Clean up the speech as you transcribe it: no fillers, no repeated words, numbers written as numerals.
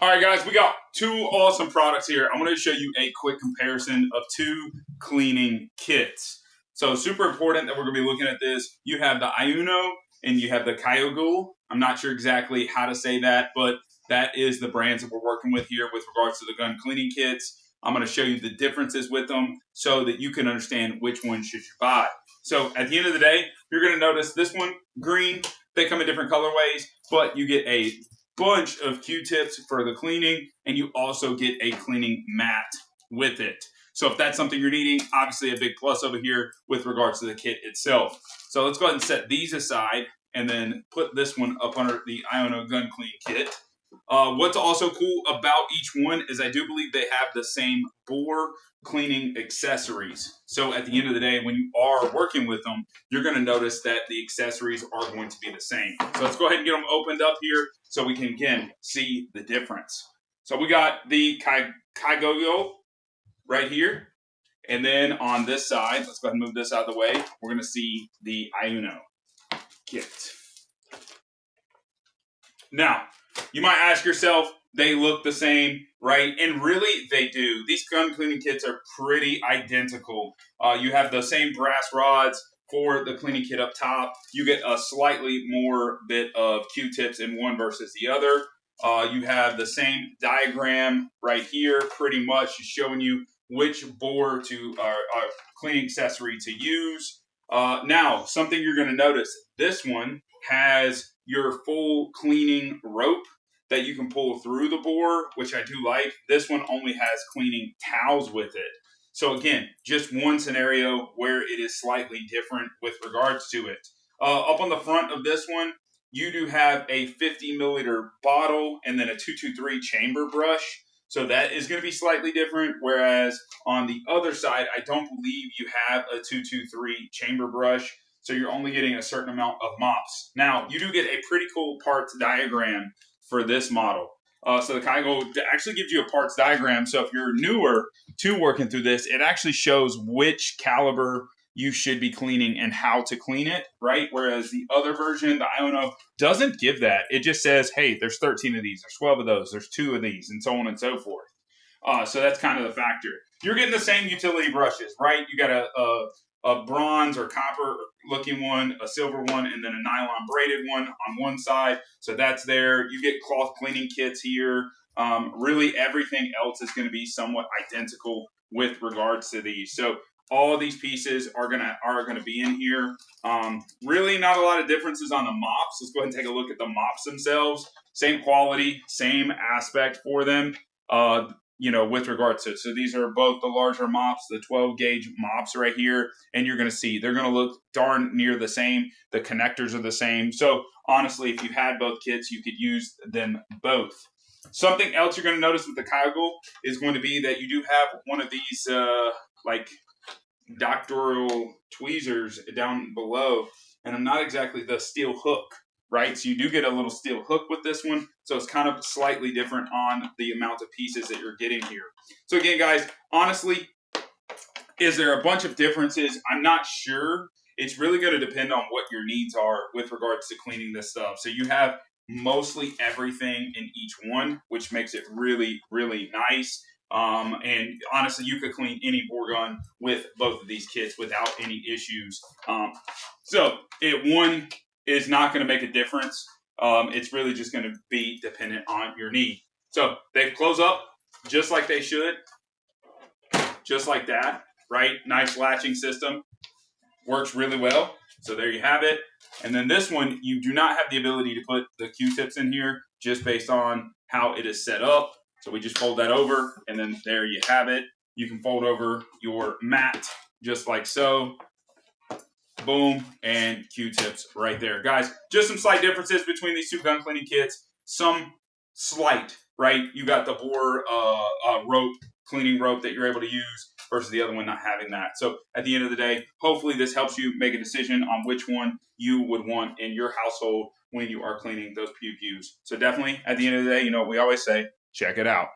All right, guys, we got two awesome products here. I'm going to show you a quick comparison of two cleaning kits. So super important that we're going to be looking at this. You have the iunio and you have the cogoyolo. I'm not sure exactly how to say that, but that is the brands that we're working with here with regards to the gun cleaning kits. I'm going to show you the differences with them so that you can understand which one should you buy. So at the end of the day, you're going to notice this one, green. They come in different colorways, but you get a bunch of Q-tips for the cleaning, and you also get a cleaning mat with it. So if that's something you're needing, obviously a big plus over here with regards to the kit itself. So let's go ahead and set these aside and then put this one up under the iunio gun clean kit. What's also cool about each one is I do believe they have the same bore cleaning accessories. So at the end of the day, when you are working with them, you're going to notice that the accessories are going to be the same. So let's go ahead and get them opened up here so we can, again, see the difference. So we got the cogoyolo right here. And then on this side, let's go ahead and move this out of the way. We're going to see the iunio kit. Now, you might ask yourself, they look the same, right? And really, they do. These gun cleaning kits are pretty identical. You have the same brass rods for the cleaning kit up top. You get a slightly more bit of Q-tips in one versus the other. You have the same diagram right here, pretty much showing you which bore to cleaning accessory to use. Now, something you're going to notice, this one has your full cleaning rope that you can pull through the bore, which I do like. This one only has cleaning towels with it. So again, just one scenario where it is slightly different with regards to it. Up on the front of this one, you do have a 50 milliliter bottle and then a 223 chamber brush. So that is going to be slightly different. Whereas on the other side, I don't believe you have a 223 chamber brush. So you're only getting a certain amount of mops. Now, you do get a pretty cool parts diagram for this model. So the cogoyolo actually gives you a parts diagram. So if you're newer to working through this, it actually shows which caliber you should be cleaning and how to clean it, right? Whereas the other version, the iunio, doesn't give that. It just says, hey, there's 13 of these, there's 12 of those, there's 2 of these, and so on and so forth. So that's kind of the factor. You're getting the same utility brushes, right? You got a bronze or copper looking one, a silver one, and then a nylon braided one on one side. So that's there. You get cloth cleaning kits here. Really everything else is going to be somewhat identical with regards to these. So all of these pieces are gonna be in here. Really not a lot of differences on the mops. Let's go ahead and take a look at the mops themselves. Same quality, same aspect for them. With regards to, so these are both the larger mops, the 12 gauge mops right here, and you're going to see they're going to look darn near the same. The connectors are the same. So honestly, if you had both kits, you could use them both. Something else you're going to notice with the cogoyolo is going to be that you do have one of these like doctoral tweezers down below, and I'm not exactly the steel hook. Right, so you do get a little steel hook with this one, so it's kind of slightly different on the amount of pieces that you're getting here. So again, guys, honestly, is there a bunch of differences? I'm not sure. It's really going to depend on what your needs are with regards to cleaning this stuff. So you have mostly everything in each one, which makes it really, really nice. And honestly, you could clean any bore gun with both of these kits without any issues. One is not going to make a difference. It's really just going to be dependent on your need. So they close up just like they should, just like that, right? Nice latching system, works really well. So there you have it. And then this one, you do not have the ability to put the Q-tips in here just based on how it is set up. So we just fold that over, and then there you have it. You can fold over your mat just like so. Boom, and Q-tips right there. Guys, just some slight differences between these two gun cleaning kits. Some slight, right? You got the bore rope, cleaning rope that you're able to use versus the other one not having that. So at the end of the day, hopefully this helps you make a decision on which one you would want in your household when you are cleaning those pew-pews. So definitely, at the end of the day, you know what we always say, check it out.